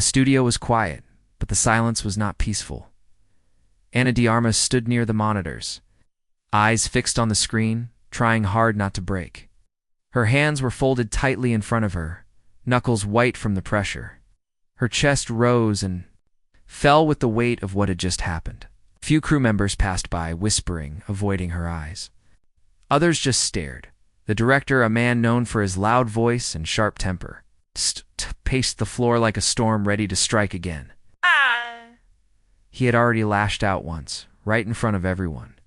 studio was quiet, but the silence was not peaceful. Ana de Armas stood near the monitors, eyes fixed on the screen, trying hard not to break. Her hands were folded tightly in front of her, knuckles white from the pressure. Her chest rose and fell with the weight of what had just happened. Few crew members passed by, whispering, avoiding her eyes. Others just stared. The director, a man known for his loud voice and sharp temper, paced the floor like a storm ready to strike again. He had already lashed out once, right in front of everyone.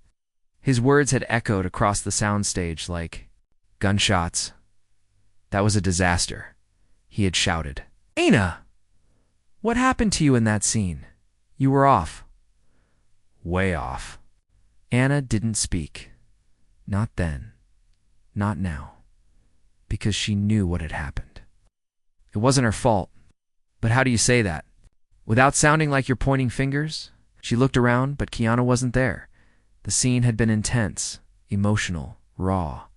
His words had echoed across the soundstage like gunshots. That was a disaster. He had shouted, "Ana! What happened to you in that scene? You were off." Way off. Ana didn't speak. Not then. Not now. Because she knew what had happened. It wasn't her fault. But how do you say that? Without sounding like you're pointing fingers? She looked around, but Keanu wasn't there. The scene had been intense, emotional, raw.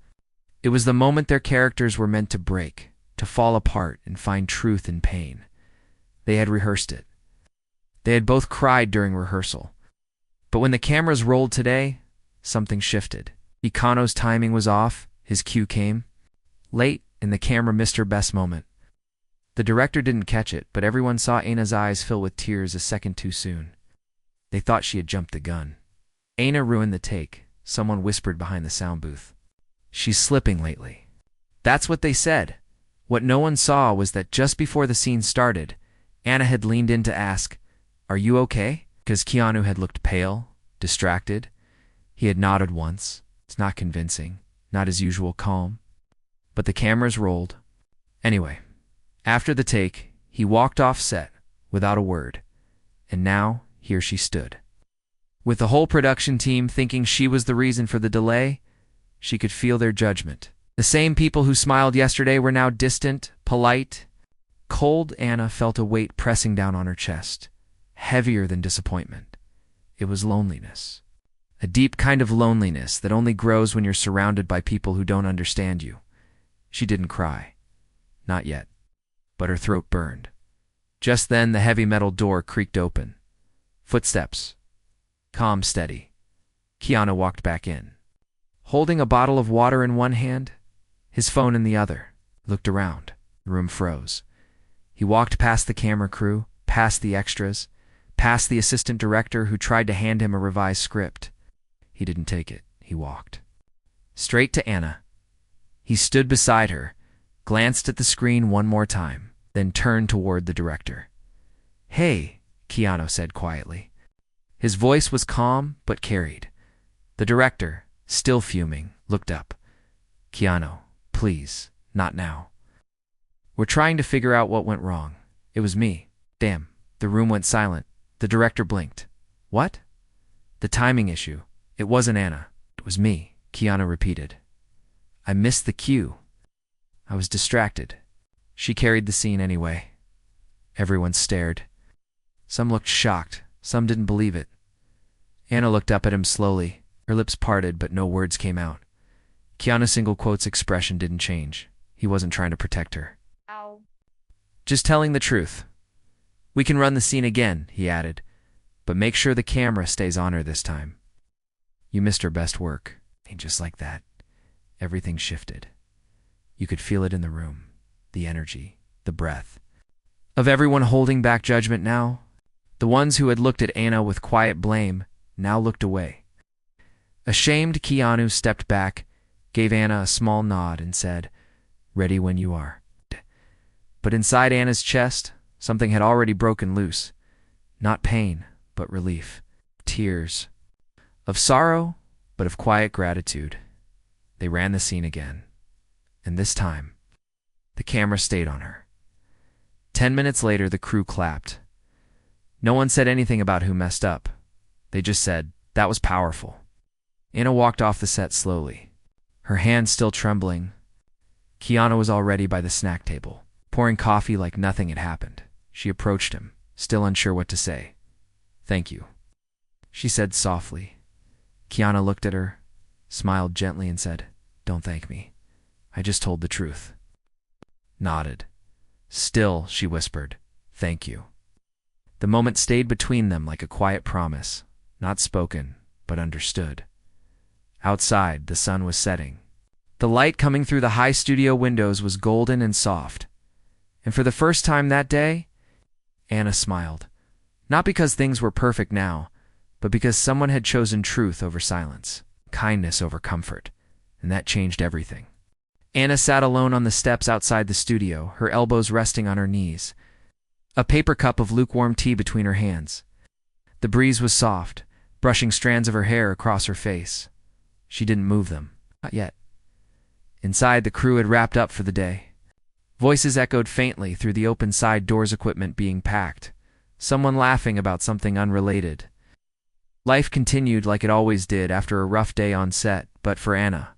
It was the moment their characters were meant to break, to fall apart and find truth in pain. They had rehearsed it. They had both cried during rehearsal. But when the cameras rolled today, something shifted. Keanu's timing was off. His cue came late, and the camera missed her best moment. The director didn't catch it, but everyone saw Ana's eyes fill with tears a second too soon. They thought she had jumped the gun. Ana ruined the take, someone whispered behind the sound booth. She's slipping lately. That's what they said. What no one saw was that just before the scene started, Ana had leaned in to ask, "Are you okay?" Because Keanu had looked pale, distracted. He had nodded once. It's not convincing, not his usual calm. But the cameras rolled. Anyway, after the take, he walked off set without a word. And now, here she stood. With the whole production team thinking she was the reason for the delay, she could feel their judgment. The same people who smiled yesterday were now distant, polite. Cold Ana felt a weight pressing down on her chest, heavier than disappointment. It was loneliness. A deep kind of loneliness that only grows when you're surrounded by people who don't understand you. She didn't cry. Not yet. But her throat burned. Just then the heavy metal door creaked open. Footsteps. Calm, steady. Keanu walked back in. Holding a bottle of water in one hand, his phone in the other, looked around. The room froze. He walked past the camera crew, past the extras, past the assistant director who tried to hand him a revised script. He didn't take it. He walked. Straight to Ana. He stood beside her, glanced at the screen one more time, then turned toward the director. "Hey," Keanu said quietly. His voice was calm but carried. The director, still fuming, looked up. "Keanu, please, not now. We're trying to figure out what went wrong. It was me." Damn. The room went silent. The director blinked. "What?" "The timing issue. It wasn't Ana. It was me," Keanu repeated. "I missed the cue. I was distracted." She carried the scene anyway. Everyone stared. Some looked shocked. Some didn't believe it. Ana looked up at him slowly. Her lips parted, but no words came out. Keanu's single quote's expression didn't change. He wasn't trying to protect her. Ow. "Just telling the truth. We can run the scene again," he added, "but make sure the camera stays on her this time. You missed her best work." And just like that, everything shifted. You could feel it in the room, the energy, the breath. Of everyone holding back judgment now, the ones who had looked at Ana with quiet blame now looked away. Ashamed, Keanu stepped back, gave Ana a small nod, and said, "Ready when you are." But inside Ana's chest, something had already broken loose. Not pain, but relief. Tears. Of sorrow, but of quiet gratitude. They ran the scene again. And this time, the camera stayed on her. 10 minutes later, the crew clapped. No one said anything about who messed up. They just said, "That was powerful." Ana walked off the set slowly, her hands still trembling. Keanu was already by the snack table, pouring coffee like nothing had happened. She approached him, still unsure what to say. "Thank you," she said softly. Keanu looked at her, smiled gently, and said, "Don't thank me. I just told the truth." Nodded. "Still," she whispered, Thank you. The moment stayed between them like a quiet promise, not spoken, but understood. Outside, the sun was setting. The light coming through the high studio windows was golden and soft. And for the first time that day, Anna smiled. Not because things were perfect now, but because someone had chosen truth over silence, kindness over comfort, and that changed everything. Anna sat alone on the steps outside the studio, her elbows resting on her knees, a paper cup of lukewarm tea between her hands. The breeze was soft, brushing strands of her hair across her face. She didn't move them, not yet. Inside, the crew had wrapped up for the day. Voices echoed faintly through the open side doors, equipment being packed, someone laughing about something unrelated. Life continued like it always did after a rough day on set, but for Anna,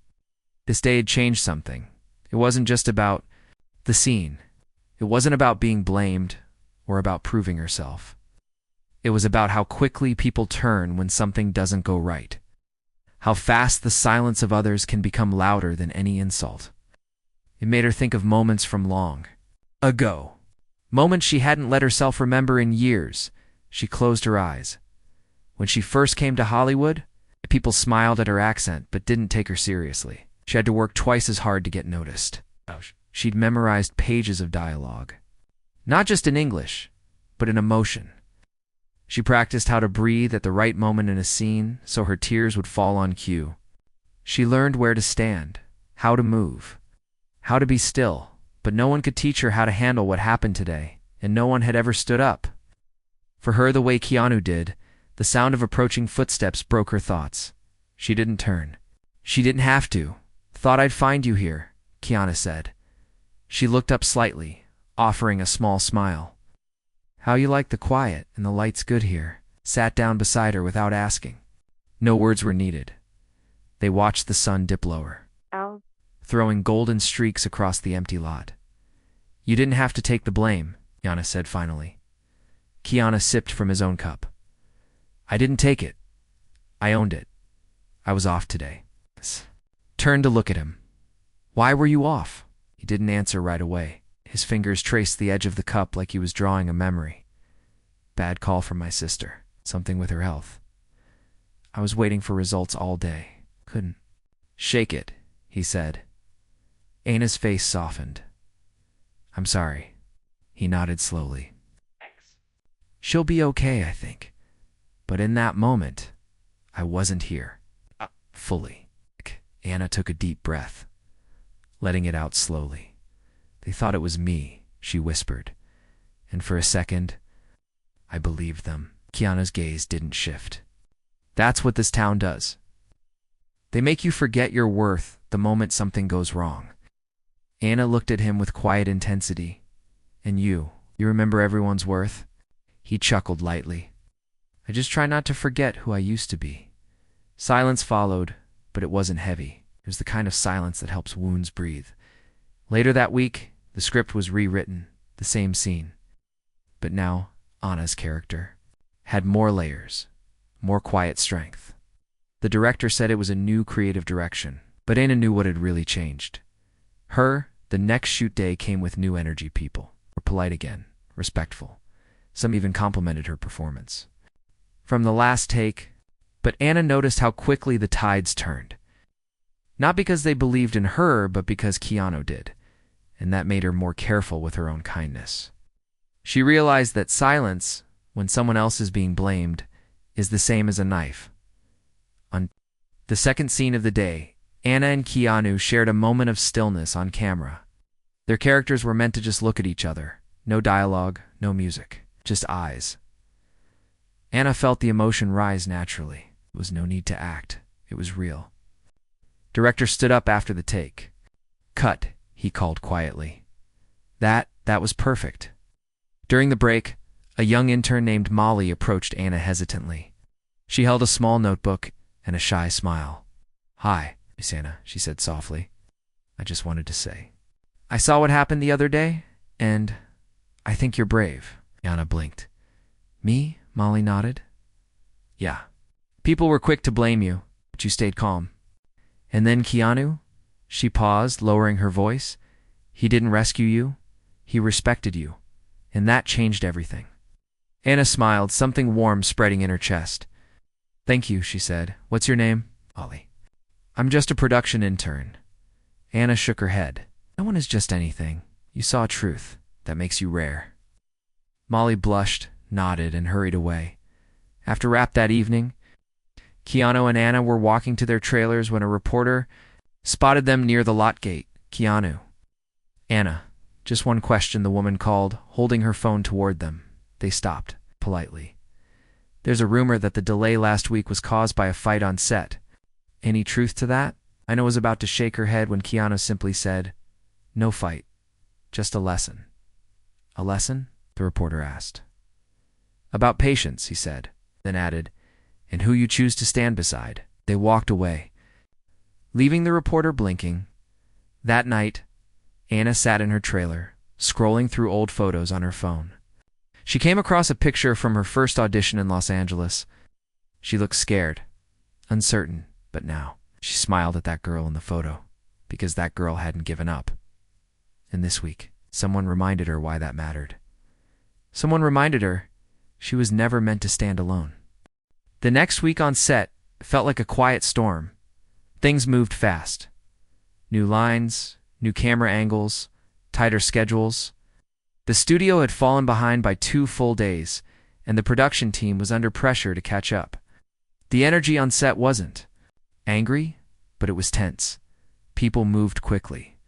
this day had changed something. It wasn't just about the scene. It wasn't about being blamed or about proving herself. It was about how quickly people turn when something doesn't go right. How fast the silence of others can become louder than any insult. It made her think of moments from long ago. Moments she hadn't let herself remember in years. She closed her eyes. When she first came to Hollywood, people smiled at her accent but didn't take her seriously. She had to work twice as hard to get noticed. She'd memorized pages of dialogue. Not just in English, but in emotion. She practiced how to breathe at the right moment in a scene so her tears would fall on cue. She learned where to stand, how to move, how to be still, but no one could teach her how to handle what happened today, and no one had ever stood up for her the way Keanu did. The sound of approaching footsteps broke her thoughts. She didn't turn. She didn't have to. Thought I'd find you here, Keanu said. She looked up slightly, offering a small smile. How you like the quiet and the light's good here. Sat down beside her without asking. No words were needed. They watched the sun dip lower, throwing golden streaks across the empty lot. You didn't have to take the blame, Keanu said finally. Keanu sipped from his own cup. I didn't take it. I owned it. I was off today. Turned to look at him. Why were you off? He didn't answer right away. His fingers traced the edge of the cup like he was drawing a memory. Bad call from my sister. Something with her health. I was waiting for results all day. Couldn't. Shake it, he said. Anna's face softened. I'm sorry. He nodded slowly. Thanks. She'll be okay, I think. But in that moment, I wasn't here. Fully. Anna took a deep breath, letting it out slowly. They thought it was me, she whispered. And for a second, I believed them. Keanu's gaze didn't shift. That's what this town does. They make you forget your worth the moment something goes wrong. Anna looked at him with quiet intensity. And you remember everyone's worth? He chuckled lightly. I just try not to forget who I used to be. Silence followed, but it wasn't heavy. It was the kind of silence that helps wounds breathe. Later that week, the script was rewritten, the same scene. But now, Anna's character had more layers, more quiet strength. The director said it was a new creative direction, but Anna knew what had really changed. The next shoot day came with new energy. People were polite again, respectful. Some even complimented her performance. From the last take, but Anna noticed how quickly the tides turned. Not because they believed in her, but because Keanu did, and that made her more careful with her own kindness. She realized that silence, when someone else is being blamed, is the same as a knife. On the second scene of the day, Anna and Keanu shared a moment of stillness on camera. Their characters were meant to just look at each other. No dialogue, no music, just eyes. Anna felt the emotion rise naturally. There was no need to act. It was real. Director stood up after the take. Cut, he called quietly. That was perfect. During the break, a young intern named Molly approached Anna hesitantly. She held a small notebook and a shy smile. Hi, Miss Anna, she said softly. I just wanted to say. I saw what happened the other day, and I think you're brave. Anna blinked. Me? Molly nodded. Yeah. People were quick to blame you, but you stayed calm. And then Keanu? She paused, lowering her voice. He didn't rescue you. He respected you. And that changed everything. Anna smiled, something warm spreading in her chest. "Thank you," she said. "What's your name?" "Ollie." "I'm just a production intern." Anna shook her head. "No one is just anything. You saw truth. That makes you rare." Molly blushed, nodded, and hurried away. After wrap that evening, Keanu and Anna were walking to their trailers when a reporter spotted them near the lot gate. "Keanu." "Anna, just one question," the woman called, holding her phone toward them. They stopped, politely. "There's a rumor that the delay last week was caused by a fight on set. Any truth to that?" Anna was about to shake her head when Keanu simply said, "No fight. Just a lesson." "A lesson?" the reporter asked. "About patience," he said, then added, "and who you choose to stand beside." They walked away, leaving the reporter blinking. That night, Anna sat in her trailer, scrolling through old photos on her phone. She came across a picture from her first audition in Los Angeles. She looked scared, uncertain, but now she smiled at that girl in the photo, because that girl hadn't given up. And this week, someone reminded her why that mattered. Someone reminded her she was never meant to stand alone. The next week on set felt like a quiet storm. Things moved fast. New lines, new camera angles, tighter schedules. The studio had fallen behind by 2 full days, and the production team was under pressure to catch up. The energy on set wasn't angry, but it was tense. People moved quickly.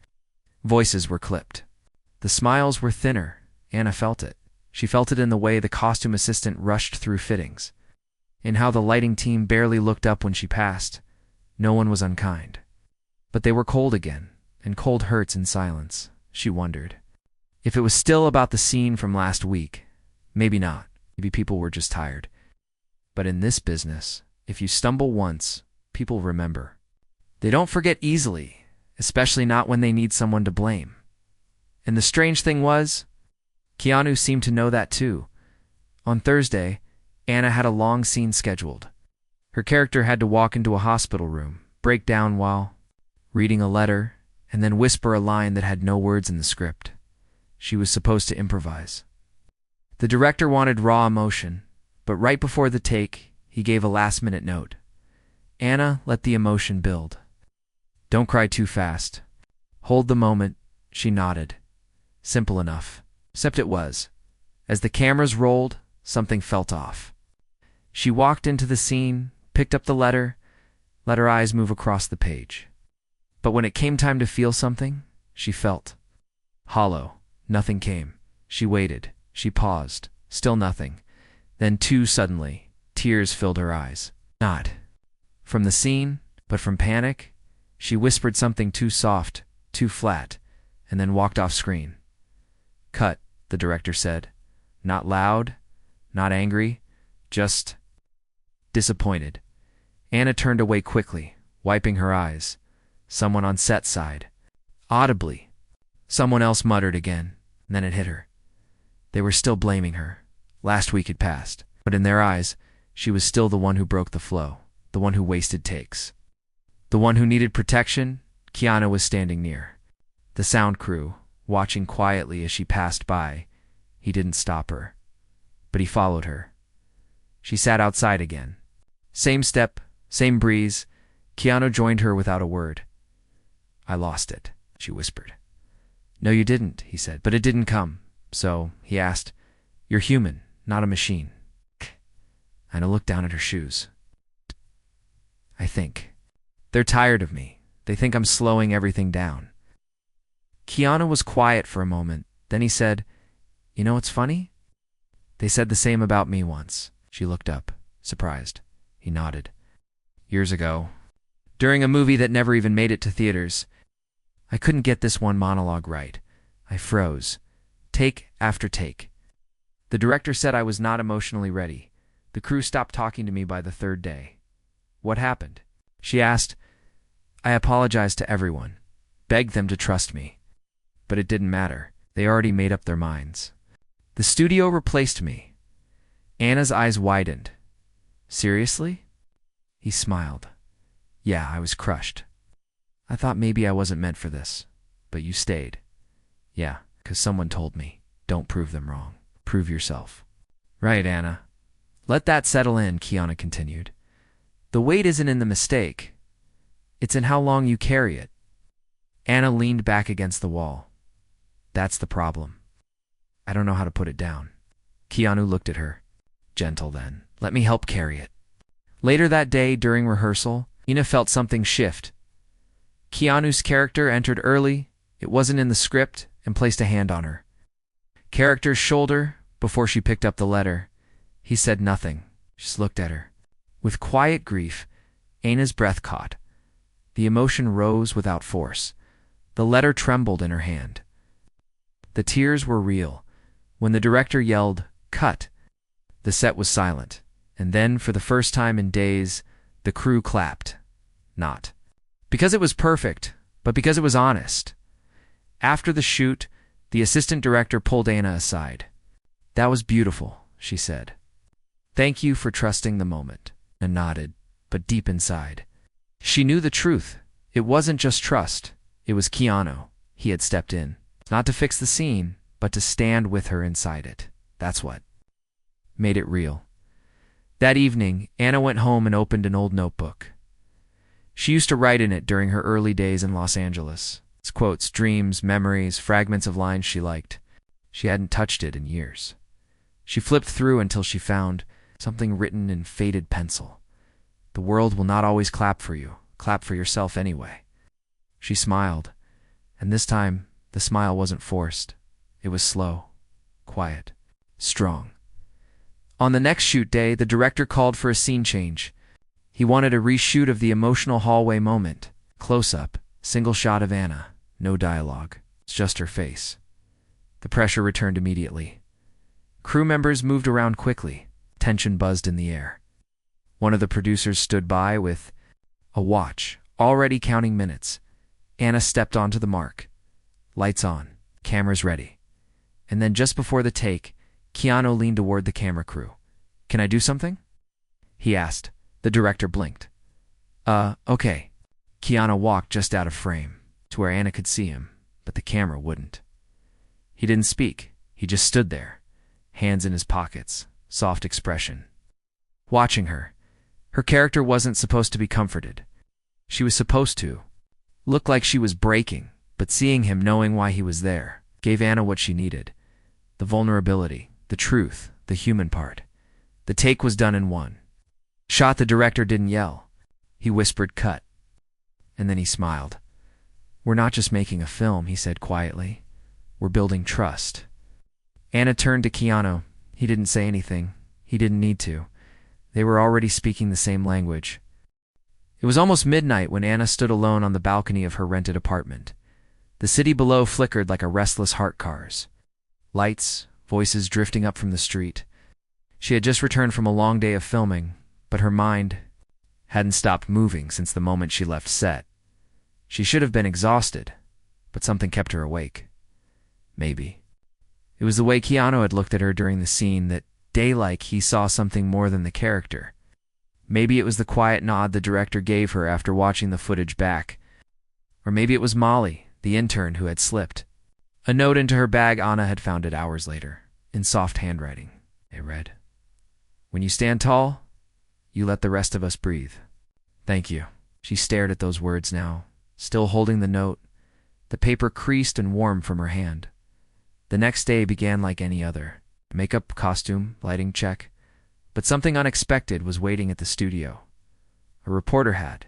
Voices were clipped. The smiles were thinner. Anna felt it. She felt it in the way the costume assistant rushed through fittings, in how the lighting team barely looked up when she passed. No one was unkind. But they were cold again, and cold hurts in silence. She wondered if it was still about the scene from last week. Maybe not. Maybe people were just tired. But in this business, if you stumble once, people remember. They don't forget easily, especially not when they need someone to blame. And the strange thing was, Keanu seemed to know that too. On Thursday, Anna had a long scene scheduled. Her character had to walk into a hospital room, break down while reading a letter, and then whisper a line that had no words in the script. She was supposed to improvise. The director wanted raw emotion, but right before the take, he gave a last-minute note. "Anna, let the emotion build. Don't cry too fast. Hold the moment." She nodded. Simple enough. Except it was. As the cameras rolled, something felt off. She walked into the scene, picked up the letter, let her eyes move across the page. But when it came time to feel something, she felt hollow. Nothing came. She waited. She paused. Still nothing. Then suddenly, tears filled her eyes. Not from the scene, but from panic. She whispered something too soft, too flat, and then walked off screen. "Cut," the director said. Not loud, not angry, just disappointed. Anna turned away quickly, wiping her eyes. Someone on set sighed. Audibly. Someone else muttered again, and then it hit her. They were still blaming her. Last week had passed, but in their eyes, she was still the one who broke the flow, the one who wasted takes. The one who needed protection. Keanu was standing near. The sound crew, watching quietly as she passed by. He didn't stop her, but he followed her. She sat outside again. Same step, same breeze. Keanu joined her without a word. "I lost it," she whispered. "No, you didn't," he said, "but it didn't come. So," he asked, "you're human, not a machine." Anna looked down at her shoes. "I think. They're tired of me. They think I'm slowing everything down." Keanu was quiet for a moment. Then he said, "You know what's funny? They said the same about me once." She looked up, surprised. He nodded. "Years ago, during a movie that never even made it to theaters, I couldn't get this one monologue right. I froze. Take after take. The director said I was not emotionally ready. The crew stopped talking to me by the 3rd day." "What happened?" she asked. "I apologized to everyone, begged them to trust me. But it didn't matter. They already made up their minds. The studio replaced me." Anna's eyes widened. "Seriously?" He smiled. "Yeah, I was crushed. I thought maybe I wasn't meant for this. But you stayed." "Yeah, 'cause someone told me. Don't prove them wrong. Prove yourself. Right, Anna. Let that settle in, Keanu continued. The weight isn't in the mistake. It's in how long you carry it. Anna leaned back against the wall. That's the problem. I don't know how to put it down. Keanu looked at her. Gentle then. Let me help carry it. Later that day, during rehearsal, Ina felt something shift. Keanu's character entered early, it wasn't in the script, and placed a hand on her character's shoulder before she picked up the letter. He said nothing, just looked at her. With quiet grief, Ana's breath caught. The emotion rose without force. The letter trembled in her hand. The tears were real. When the director yelled, "Cut!" the set was silent. And then, for the first time in days, the crew clapped. Not because it was perfect, but because it was honest. After the shoot, the assistant director pulled Anna aside. That was beautiful, she said. Thank you for trusting the moment. Anna nodded, but deep inside, she knew the truth. It wasn't just trust. It was Keanu. He had stepped in, not to fix the scene, but to stand with her inside it. That's what made it real. That evening, Anna went home and opened an old notebook. She used to write in it during her early days in Los Angeles. It's quotes, dreams, memories, fragments of lines she liked. She hadn't touched it in years. She flipped through until she found something written in faded pencil. The world will not always clap for you. Clap for yourself anyway. She smiled, and this time the smile wasn't forced. It was slow, quiet, strong. On the next shoot day, the director called for a scene change. He wanted a reshoot of the emotional hallway moment. Close-up, single shot of Anna. No dialogue. It's just her face. The pressure returned immediately. Crew members moved around quickly. Tension buzzed in the air. One of the producers stood by with a watch, already counting minutes. Anna stepped onto the mark. Lights on. Cameras ready. And then just before the take, Keanu leaned toward the camera crew. Can I do something? He asked. The director blinked. Okay. Keanu walked just out of frame, to where Anna could see him, but the camera wouldn't. He didn't speak. He just stood there, hands in his pockets, soft expression. Watching her. Her character wasn't supposed to be comforted. She was supposed to look like she was breaking, but seeing him, knowing why he was there, gave Anna what she needed. The vulnerability, the truth, the human part. The take was done in one shot. The director didn't yell. He whispered, "Cut." And then he smiled. We're not just making a film, he said quietly. We're building trust. Anna turned to Keanu. He didn't say anything. He didn't need to. They were already speaking the same language. It was almost midnight when Anna stood alone on the balcony of her rented apartment. The city below flickered like a restless heart cars. Lights, voices drifting up from the street. She had just returned from a long day of filming, but her mind hadn't stopped moving since the moment she left set. She should have been exhausted, but something kept her awake. Maybe it was the way Keanu had looked at her during the scene, that day like he saw something more than the character. Maybe it was the quiet nod the director gave her after watching the footage back. Or maybe it was Molly, the intern who had slipped a note into her bag. Anna had found it hours later, in soft handwriting. It read, "When you stand tall, you let the rest of us breathe. Thank you." She stared at those words now, still holding the note. The paper creased and warm from her hand. The next day began like any other. Makeup, costume, lighting check. But something unexpected was waiting at the studio. A reporter had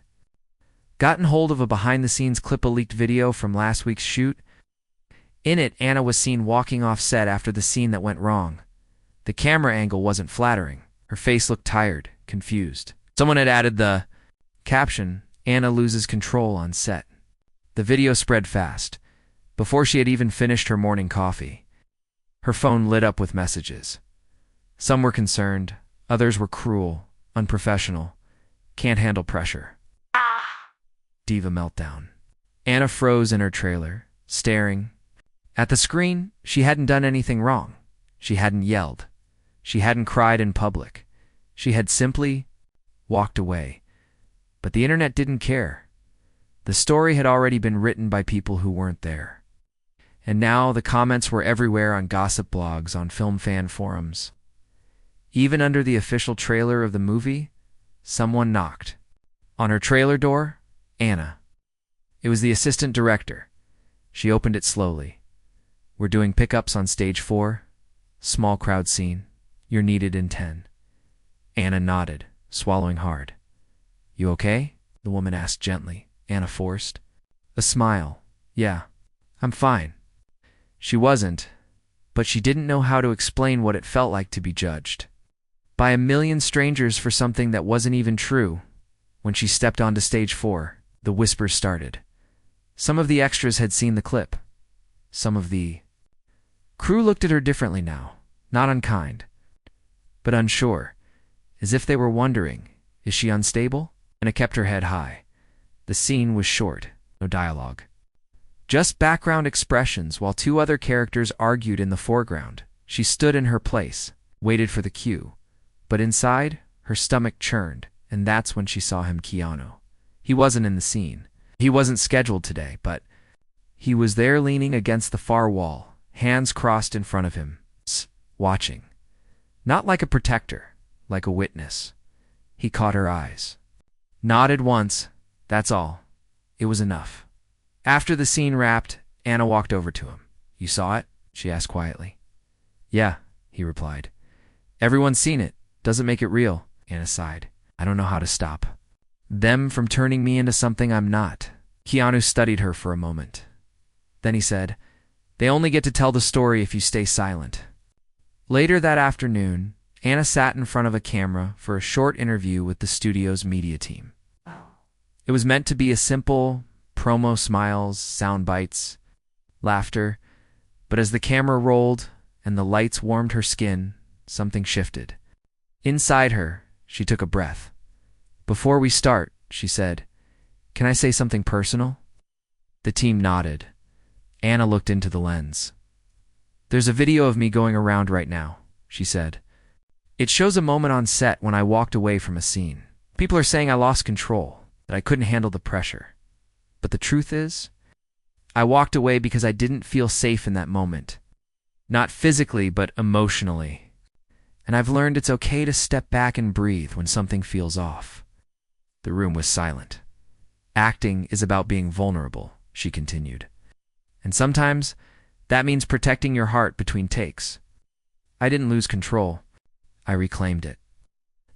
gotten hold of a behind-the-scenes clip, a leaked video from last week's shoot. In it, Anna was seen walking off set after the scene that went wrong. The camera angle wasn't flattering. Her face looked tired, confused. Someone had added the caption, "Anna loses control on set." The video spread fast. Before she had even finished her morning coffee, her phone lit up with messages. Some were concerned, others were cruel, unprofessional, can't handle pressure. Diva meltdown. Anna froze in her trailer, staring. At the screen, she hadn't done anything wrong. She hadn't yelled. She hadn't cried in public. She had simply walked away. But the internet didn't care. The story had already been written by people who weren't there. And now the comments were everywhere on gossip blogs, on film fan forums. Even under the official trailer of the movie, someone knocked. On her trailer door, Anna. It was the assistant director. She opened it slowly. "We're doing pickups on stage 4. Small crowd scene. You're needed in 10. Anna nodded, swallowing hard. "You okay?" the woman asked gently. Anna forced a smile. "Yeah, I'm fine." She wasn't, but she didn't know how to explain what it felt like to be judged by a million strangers for something that wasn't even true. When she stepped onto stage 4, the whispers started. Some of the extras had seen the clip. Some of the crew looked at her differently now, not unkind, but unsure, as if they were wondering, is she unstable? Anna kept her head high. The scene was short, no dialogue. Just background expressions while 2 other characters argued in the foreground. She stood in her place, waited for the cue. But inside, her stomach churned, and that's when she saw him, Keanu. He wasn't in the scene. He wasn't scheduled today, but he was there leaning against the far wall, hands crossed in front of him, watching. Not like a protector, like a witness. He caught her eyes. Nodded once, that's all. It was enough. After the scene wrapped, Anna walked over to him. "You saw it?" she asked quietly. "Yeah," he replied. "Everyone's seen it. Doesn't make it real." Anna sighed. "I don't know how to stop them from turning me into something I'm not." Keanu studied her for a moment. Then he said, "They only get to tell the story if you stay silent." Later that afternoon, Anna sat in front of a camera for a short interview with the studio's media team. It was meant to be a simple promo, smiles, sound bites, laughter, but as the camera rolled and the lights warmed her skin, something shifted. Inside her, she took a breath. "Before we start," she said, "can I say something personal?" The team nodded. Anna looked into the lens. "There's a video of me going around right now," she said. "It shows a moment on set when I walked away from a scene. People are saying I lost control, that I couldn't handle the pressure. But the truth is, I walked away because I didn't feel safe in that moment. Not physically, but emotionally. And I've learned it's okay to step back and breathe when something feels off." The room was silent. "Acting is about being vulnerable," she continued. "And sometimes that means protecting your heart between takes. I didn't lose control. I reclaimed it."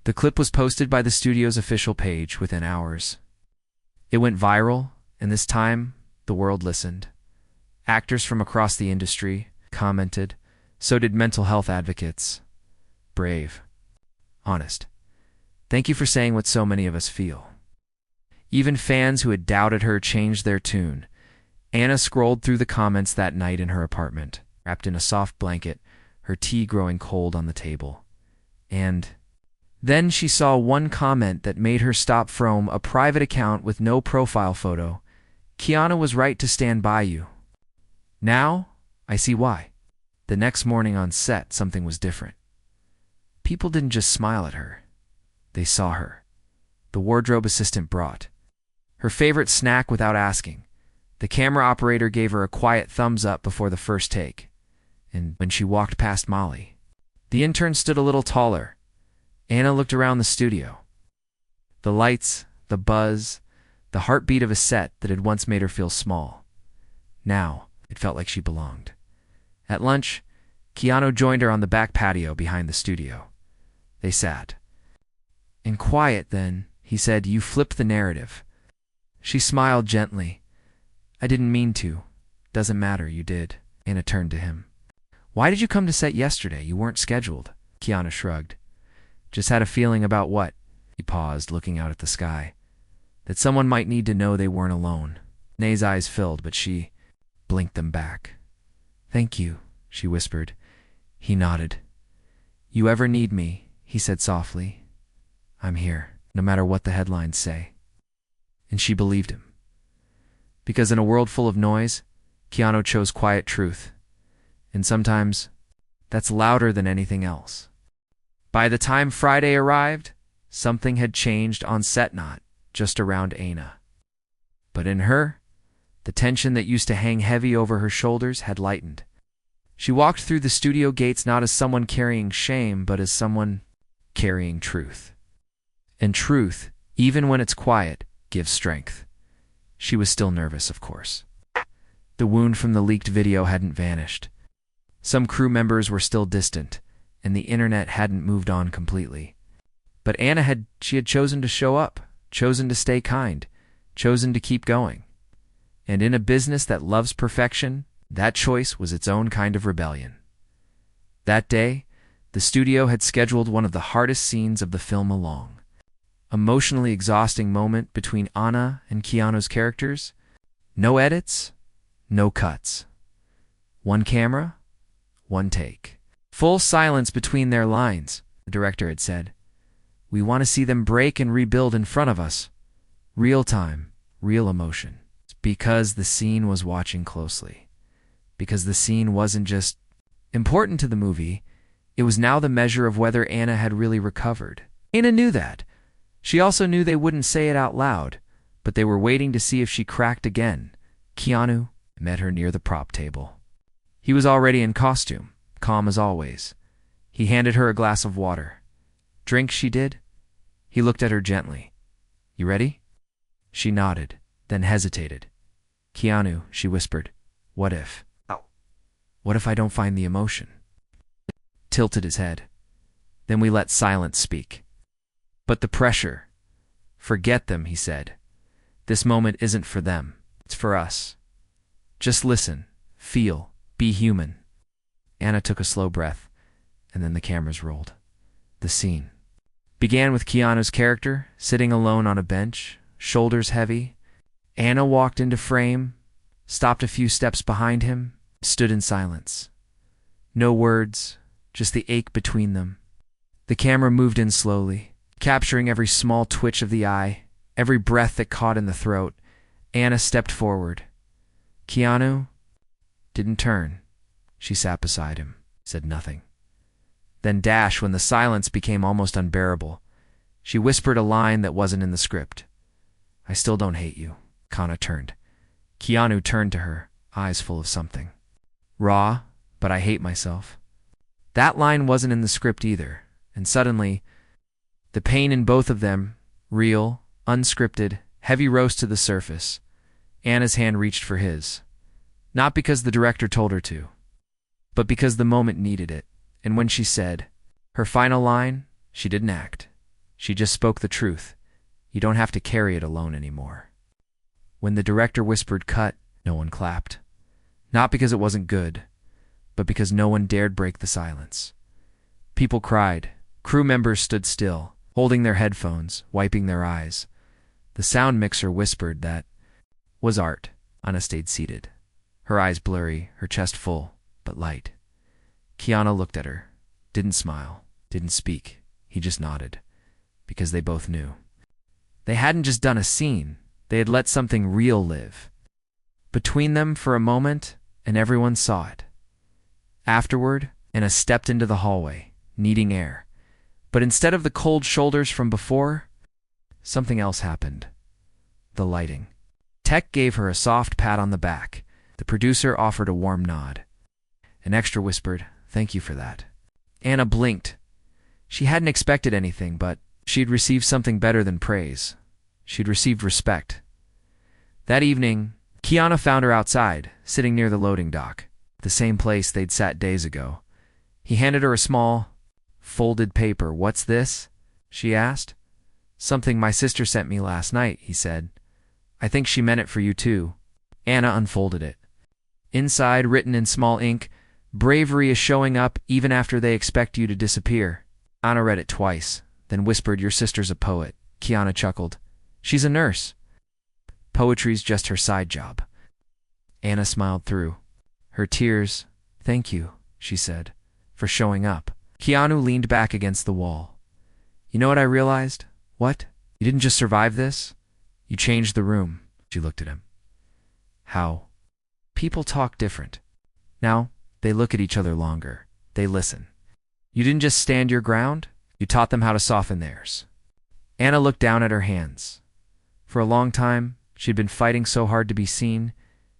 The clip was posted by the studio's official page within hours. It went viral, and this time the world listened. Actors from across the industry commented. So did mental health advocates. Brave. Honest. Thank you for saying what so many of us feel. Even fans who had doubted her changed their tune. Anna scrolled through the comments that night in her apartment, wrapped in a soft blanket, her tea growing cold on the table. And then she saw one comment that made her stop from a private account with no profile photo. "Keanu was right to stand by you. Now, I see why." The next morning on set, something was different. People didn't just smile at her. They saw her. The wardrobe assistant brought her favorite snack without asking. The camera operator gave her a quiet thumbs up before the first take. And when she walked past Molly, the intern stood a little taller. Anna looked around the studio. The lights, the buzz, the heartbeat of a set that had once made her feel small. Now, it felt like she belonged. At lunch, Keanu joined her on the back patio behind the studio. They sat. In quiet, then, he said, "You flipped the narrative." She smiled gently. "I didn't mean to. Doesn't matter, you did." Anna turned to him. "Why did you come to set yesterday? You weren't scheduled." Keanu shrugged. "Just had a feeling about what?" He paused, looking out at the sky. "That someone might need to know they weren't alone." Nay's eyes filled, but she blinked them back. "Thank you," she whispered. He nodded. "You ever need me," he said softly, "I'm here, no matter what the headlines say." And she believed him. Because in a world full of noise, Keanu chose quiet truth. And sometimes, that's louder than anything else. By the time Friday arrived, something had changed on set, not just around Anna, but in her. The tension that used to hang heavy over her shoulders had lightened. She walked through the studio gates not as someone carrying shame, but as someone carrying truth. And truth, even when it's quiet, gives strength. She was still nervous, of course. The wound from the leaked video hadn't vanished. Some crew members were still distant, and the internet hadn't moved on completely. But Anna had chosen to show up, chosen to stay kind, chosen to keep going. And in a business that loves perfection, that choice was its own kind of rebellion. That day, the studio had scheduled one of the hardest scenes of the film along. Emotionally exhausting moment between Anna and Keanu's characters. No edits, no cuts. One camera, one take. Full silence between their lines, the director had said. We want to see them break and rebuild in front of us. Real time, real emotion. Because the scene was watching closely. Because the scene wasn't just important to the movie, it was now the measure of whether Anna had really recovered. Anna knew that. She also knew they wouldn't say it out loud, but they were waiting to see if she cracked again. Keanu met her near the prop table. He was already in costume, calm as always. He handed her a glass of water. Drink, she did. He looked at her gently. You ready? She nodded, then hesitated. Keanu, she whispered, what if? What if I don't find the emotion? Tilted his head. Then we let silence speak. But the pressure. Forget them, he said. This moment isn't for them. It's for us. Just listen, feel, be human. Anna took a slow breath, and then the cameras rolled. The scene began with Keanu's character sitting alone on a bench, shoulders heavy. Anna walked into frame, stopped a few steps behind him, stood in silence. No words, just the ache between them. The camera moved in slowly, capturing every small twitch of the eye, every breath that caught in the throat. Anna stepped forward. Keanu didn't turn. She sat beside him, said nothing. Then dash, when the silence became almost unbearable, she whispered a line that wasn't in the script. I still don't hate you. Kana turned. Keanu turned to her, eyes full of something. Raw, but I hate myself. That line wasn't in the script either, and suddenly, the pain in both of them, real, unscripted, heavy rose to the surface. Anna's hand reached for his. Not because the director told her to, but because the moment needed it. And when she said her final line, she didn't act. She just spoke the truth. You don't have to carry it alone anymore. When the director whispered cut, no one clapped. Not because it wasn't good, but because no one dared break the silence. People cried. Crew members stood still, holding their headphones, wiping their eyes. The sound mixer whispered that was art. Anna stayed seated, her eyes blurry, her chest full, but light. Keanu looked at her, didn't smile, didn't speak. He just nodded, because they both knew. They hadn't just done a scene, they had let something real live. Between them for a moment, and everyone saw it. Afterward, Anna stepped into the hallway, needing air. But instead of the cold shoulders from before, something else happened. The lighting. Tech gave her a soft pat on the back. The producer offered a warm nod. An extra whispered, thank you for that. Anna blinked. She hadn't expected anything, but she'd received something better than praise. She'd received respect. That evening, Keanu found her outside, sitting near the loading dock, the same place they'd sat days ago. He handed her a small, folded paper. What's this? She asked. Something my sister sent me last night, he said. I think she meant it for you too. Anna unfolded it. Inside, written in small ink, bravery is showing up even after they expect you to disappear. Anna read it twice, then whispered, your sister's a poet. Keanu chuckled. She's a nurse. Poetry's just her side job. Anna smiled through her tears. Thank you, she said, for showing up. Keanu leaned back against the wall. You know what I realized? What? You didn't just survive this? You changed the room. She looked at him. How? People talk different. Now, they look at each other longer. They listen. You didn't just stand your ground. You taught them how to soften theirs. Anna looked down at her hands. For a long time, she'd been fighting so hard to be seen,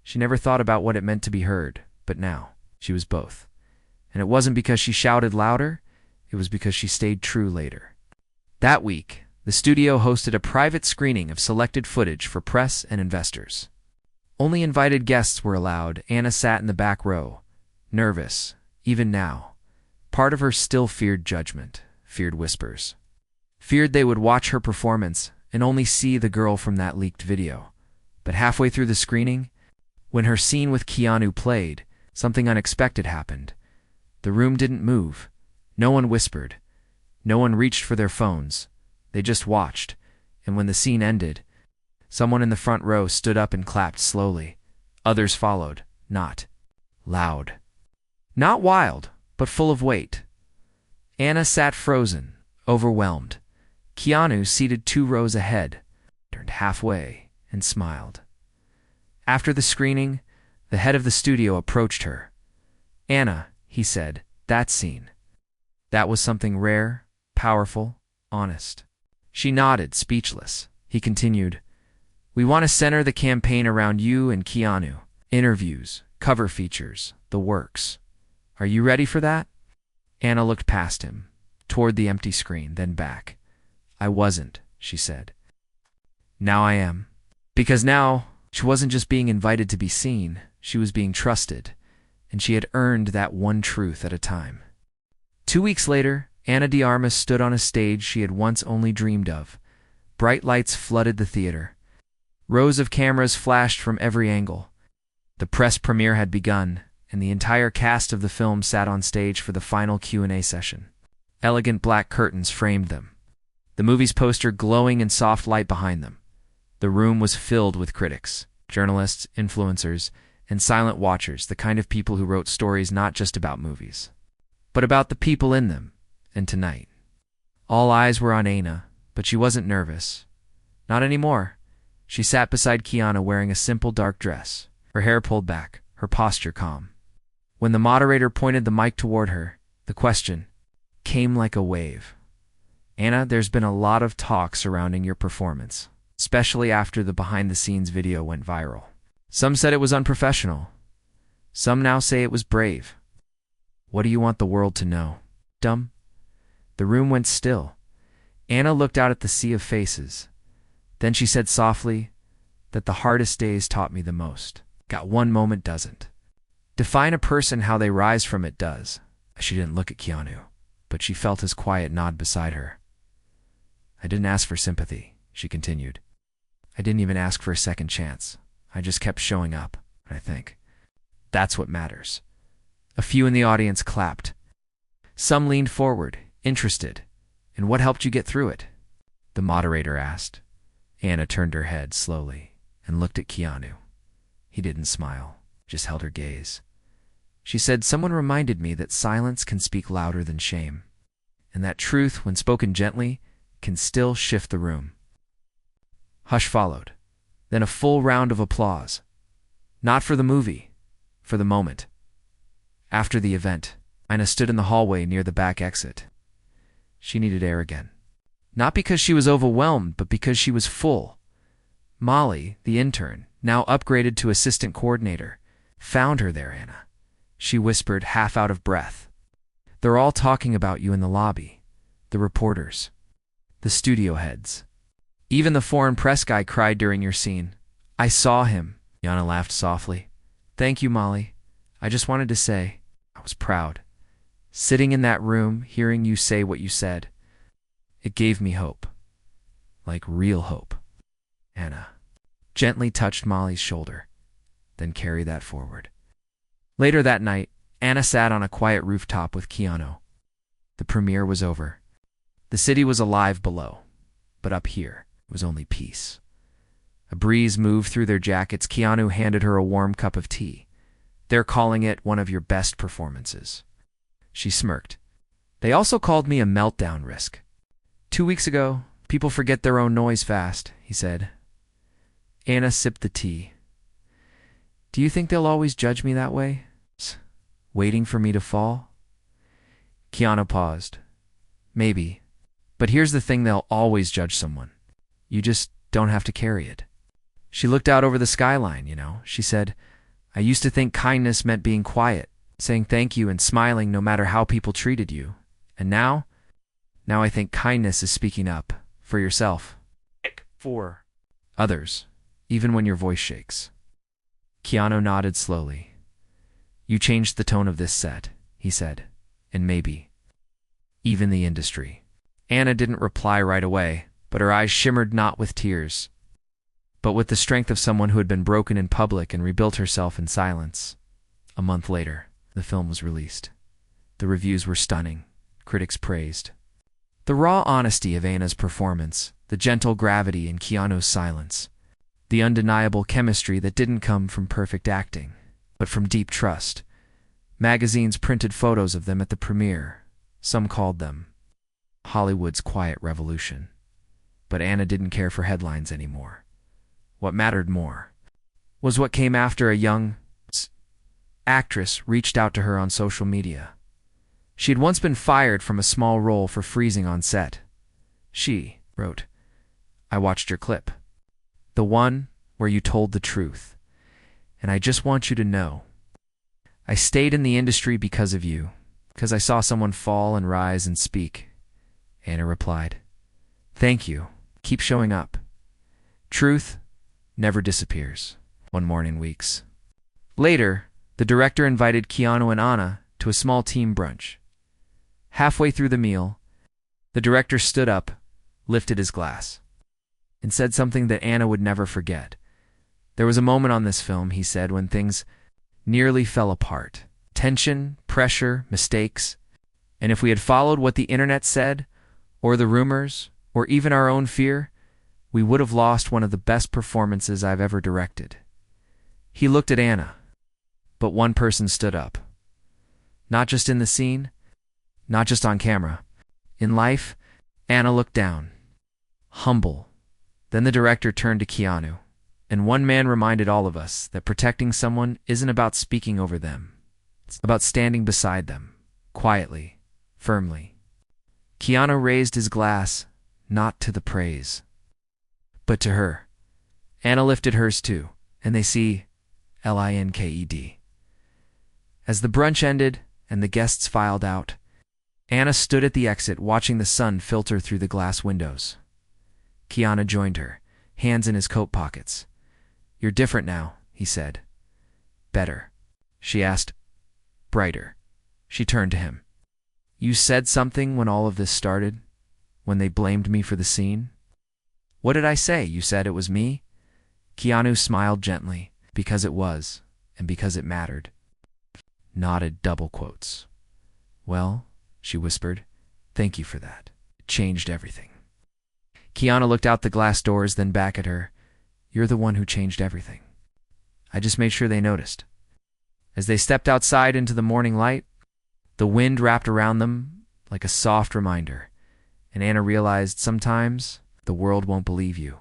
She never thought about what it meant to be heard, but now she was both. And it wasn't because she shouted louder, it was because she stayed true later. That week, the studio hosted a private screening of selected footage for press and investors. Only invited guests were allowed. Anna sat in the back row, nervous, even now. Part of her still feared judgment, feared whispers. Feared they would watch her performance and only see the girl from that leaked video. But halfway through the screening, when her scene with Keanu played, something unexpected happened. The room didn't move. No one whispered. No one reached for their phones. They just watched, and when the scene ended, someone in the front row stood up and clapped slowly. Others followed, not loud. Not wild, but full of weight. Anna sat frozen, overwhelmed. Keanu, seated 2 rows ahead, turned halfway and smiled. After the screening, the head of the studio approached her. "Anna," he said, "that scene. That was something rare, powerful, honest." She nodded, speechless. He continued, "We want to center the campaign around you and Keanu. Interviews, cover features, the works. Are you ready for that?" Anna looked past him, toward the empty screen, then back. "I wasn't," she said. "Now I am." Because now, she wasn't just being invited to be seen, she was being trusted, and she had earned that one truth at a time. 2 weeks later, Ana de Armas stood on a stage she had once only dreamed of. Bright lights flooded the theater. Rows of cameras flashed from every angle. The press premiere had begun, and the entire cast of the film sat on stage for the final Q&A session. Elegant black curtains framed them, the movie's poster glowing in soft light behind them. The room was filled with critics, journalists, influencers, and silent watchers, the kind of people who wrote stories not just about movies, but about the people in them. And tonight, all eyes were on Ana, but she wasn't nervous. Not anymore. She sat beside Keanu wearing a simple dark dress, her hair pulled back, her posture calm. When the moderator pointed the mic toward her, the question came like a wave. "Ana, there's been a lot of talk surrounding your performance, especially after the behind-the-scenes video went viral. Some said it was unprofessional. Some now say it was brave. What do you want the world to know?" Dumb. The room went still. Ana looked out at the sea of faces. Then she said softly that the hardest days taught me the most. Got one moment doesn't define a person, how they rise from it does. She didn't look at Keanu, but she felt his quiet nod beside her. "I didn't ask for sympathy," she continued. "I didn't even ask for a second chance. I just kept showing up, and I think that's what matters." A few in the audience clapped. Some leaned forward, interested. "And what helped you get through it?" the moderator asked. Ana turned her head slowly and looked at Keanu. He didn't smile, just held her gaze. She said, "Someone reminded me that silence can speak louder than shame, and that truth, when spoken gently, can still shift the room." Hush followed, then a full round of applause. Not for the movie, for the moment. After the event, Ana stood in the hallway near the back exit. She needed air again. Not because she was overwhelmed, but because she was full. Molly, the intern, now upgraded to assistant coordinator, found her there, Ana. She whispered, half out of breath. "They're all talking about you in the lobby. The reporters. The studio heads. Even the foreign press guy cried during your scene. I saw him." Yana laughed softly. "Thank you, Molly. I just wanted to say I was proud. Sitting in that room, hearing you say what you said, it gave me hope. Like real hope." Ana gently touched Molly's shoulder, then carried that forward. Later that night, Ana sat on a quiet rooftop with Keanu. The premiere was over. The city was alive below, but up here was only peace. A breeze moved through their jackets. Keanu handed her a warm cup of tea. "They're calling it one of your best performances." She smirked. "They also called me a meltdown risk." 2 weeks ago, people forget their own noise fast, he said. Ana sipped the tea. "Do you think they'll always judge me that way? Waiting for me to fall?" Keanu paused. "Maybe. But here's the thing, they'll always judge someone. You just don't have to carry it." She looked out over the skyline, she said, I used to think kindness meant being quiet, saying thank you and smiling no matter how people treated you. And now I think kindness is speaking up for yourself, for others, even when your voice shakes. Keanu nodded slowly. You changed the tone of this set, he said, and maybe even the industry. Anna didn't reply right away, but her eyes shimmered not with tears, but with the strength of someone who had been broken in public and rebuilt herself in silence. A month later, the film was released. The reviews were stunning. Critics praised the raw honesty of Anna's performance, the gentle gravity in Keanu's silence, the undeniable chemistry that didn't come from perfect acting, but from deep trust. Magazines printed photos of them at the premiere. Some called them Hollywood's quiet revolution. But Anna didn't care for headlines anymore. What mattered more was what came after. A young actress reached out to her on social media. She had once been fired from a small role for freezing on set. She wrote, I watched your clip, the one where you told the truth, and I just want you to know, I stayed in the industry because of you, because I saw someone fall and rise and speak. Anna replied, thank you. Keep showing up. Truth never disappears. One more in weeks. Later, the director invited Keanu and Anna to a small team brunch. Halfway through the meal, the director stood up, lifted his glass, and said something that Anna would never forget. There was a moment on this film, he said, when things nearly fell apart. Tension, pressure, mistakes. And if we had followed what the internet said, or the rumors, or even our own fear, we would have lost one of the best performances I've ever directed. He looked at Anna, but one person stood up. Not just in the scene, not just on camera. In life, Anna looked down, humble. Then the director turned to Keanu, and one man reminded all of us that protecting someone isn't about speaking over them. It's about standing beside them, quietly, firmly. Keanu raised his glass, not to the praise, but to her. Anna lifted hers too, and they see LINKED. As the brunch ended and the guests filed out, Anna stood at the exit watching the sun filter through the glass windows. Keanu joined her, hands in his coat pockets. You're different now, he said. Better, she asked. Brighter. She turned to him. You said something when all of this started, when they blamed me for the scene? What did I say? You said it was me? Keanu smiled gently, because it was, and because it mattered. Nodded double quotes. Well, she whispered, thank you for that. It changed everything. Keanu looked out the glass doors, then back at her. You're the one who changed everything. I just made sure they noticed. As they stepped outside into the morning light, the wind wrapped around them like a soft reminder, and Anna realized sometimes the world won't believe you.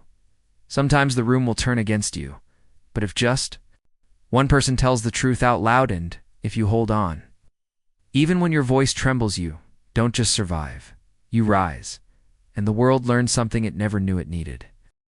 Sometimes the room will turn against you. But if just one person tells the truth out loud, and if you hold on, even when your voice trembles, you don't just survive, you rise, and the world learns something it never knew it needed.